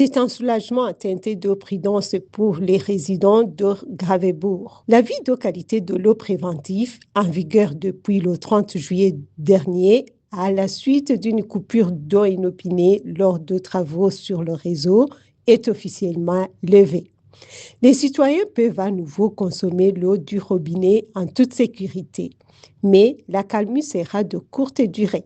C'est un soulagement teinté de prudence pour les résidents de Gravébourg. L'avis de qualité de l'eau préventive, en vigueur depuis le 30 juillet dernier, à la suite d'une coupure d'eau inopinée lors de travaux sur le réseau, est officiellement levé. Les citoyens peuvent à nouveau consommer l'eau du robinet en toute sécurité, mais l'accalmie sera de courte durée.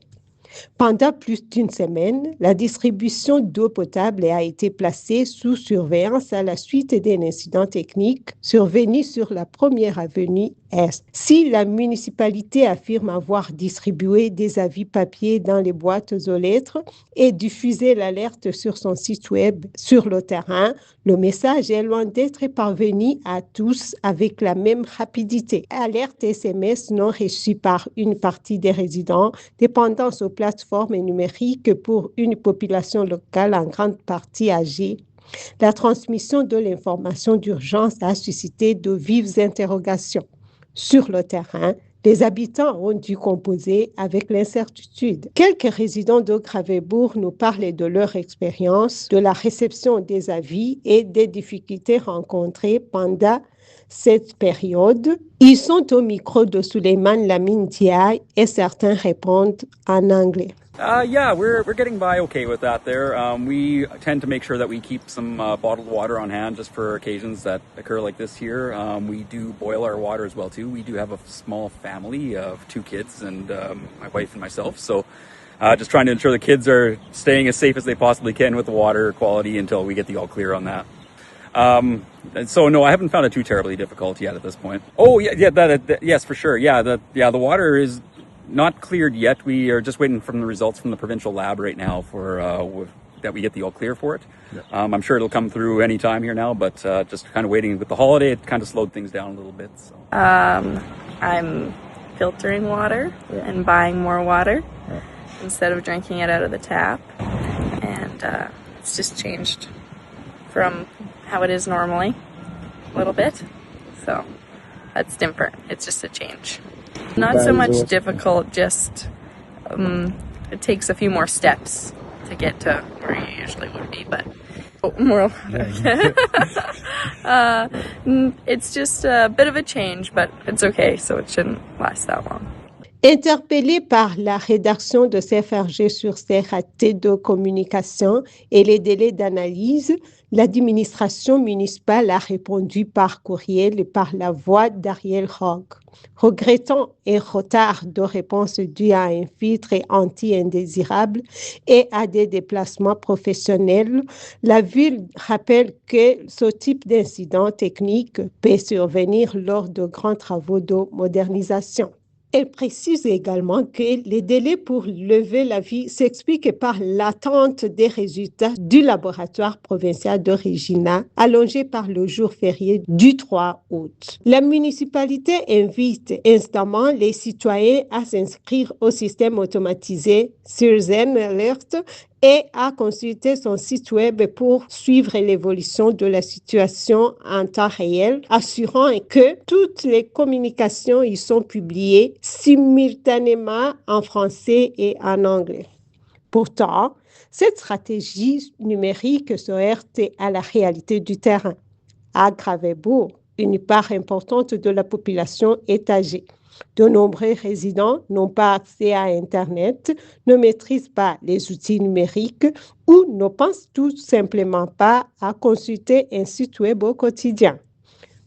Pendant plus d'une semaine, la distribution d'eau potable a été placée sous surveillance à la suite d'un incident technique survenu sur la première avenue Est. Si la municipalité affirme avoir distribué des avis papier dans les boîtes aux lettres et diffusé l'alerte sur son site web sur le terrain, le message est loin d'être parvenu à tous avec la même rapidité. Alerte SMS non reçue par une partie des résidents, dépendance aux plateformes numériques pour une population locale en grande partie âgée. La transmission de l'information d'urgence a suscité de vives interrogations. Sur le terrain, les habitants ont dû composer avec l'incertitude. Quelques résidents de Gravébourg nous parlent de leur expérience, de la réception des avis et des difficultés rencontrées pendant cette période. Ils sont au micro de Suleiman Lamine Diaye et certains répondent en anglais. Yeah, we're getting by okay with that there. We tend to make sure that we keep some bottled water on hand just for occasions that occur like this here. We do boil our water as well too. We do have a small family of 2 kids and my wife and myself. So just trying to ensure the kids are staying as safe as they possibly can with the water quality until we get the all clear on that. And so no, I haven't found it too terribly difficult yet at this point. Oh yeah, yes, for sure. Yeah, the water is not cleared yet. We are just waiting from the results from the provincial lab right now for that we get the all clear for it. Yeah. I'm sure it'll come through any time here now, but just kind of waiting with the holiday. It kind of slowed things down a little bit. So. I'm filtering water and buying more water instead of drinking it out of the tap, and it's just changed from how it is normally a little bit. So that's different. It's just a change. Not so much difficult, just it takes a few more steps to get to where you usually would be, but more. It's just a bit of a change, but it's okay, so it shouldn't last that long. Interpellé par la rédaction de CFRG sur ces ratés de communication et les délais d'analyse, l'administration municipale a répondu par courriel et par la voix d'Ariel Hogg. Regrettant un retard de réponse dû à un filtre anti-indésirable et à des déplacements professionnels, la Ville rappelle que ce type d'incident technique peut survenir lors de grands travaux de modernisation. Elle précise également que les délais pour lever l'avis s'expliquent par l'attente des résultats du laboratoire provincial de Regina, allongé par le jour férié du 3 août. La municipalité invite instamment les citoyens à s'inscrire au système automatisé Citizen Alert et à consulter son site web pour suivre l'évolution de la situation en temps réel, assurant que toutes les communications y sont publiées simultanément en français et en anglais. Pourtant, cette stratégie numérique se heurte à la réalité du terrain. À Gravébourg, une part importante de la population est âgée. De nombreux résidents n'ont pas accès à Internet, ne maîtrisent pas les outils numériques ou ne pensent tout simplement pas à consulter un site web au quotidien.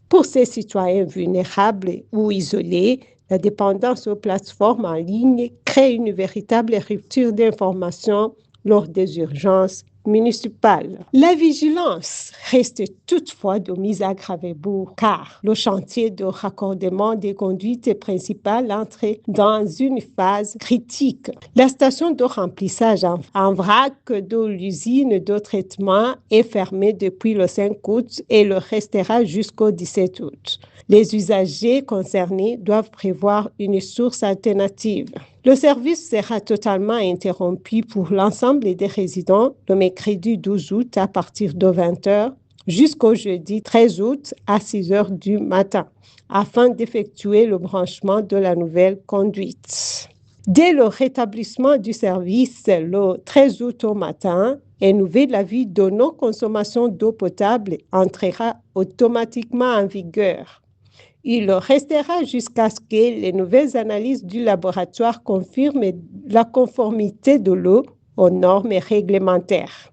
Pour ces citoyens vulnérables ou isolés, la dépendance aux plateformes en ligne crée une véritable rupture d'information lors des urgences municipales. La vigilance reste toutefois de mise à Gravébourg car le chantier de raccordement des conduites principales entre dans une phase critique. La station de remplissage en vrac de l'usine de traitement est fermée depuis le 5 août et le restera jusqu'au 17 août. Les usagers concernés doivent prévoir une source alternative. Le service sera totalement interrompu pour l'ensemble des résidents le mercredi 12 août à partir de 20h jusqu'au jeudi 13 août à 6h du matin, afin d'effectuer le branchement de la nouvelle conduite. Dès le rétablissement du service le 13 août au matin, Un nouvel avis de non-consommation d'eau potable entrera automatiquement en vigueur. Il restera jusqu'à ce que les nouvelles analyses du laboratoire confirment la conformité de l'eau aux normes réglementaires.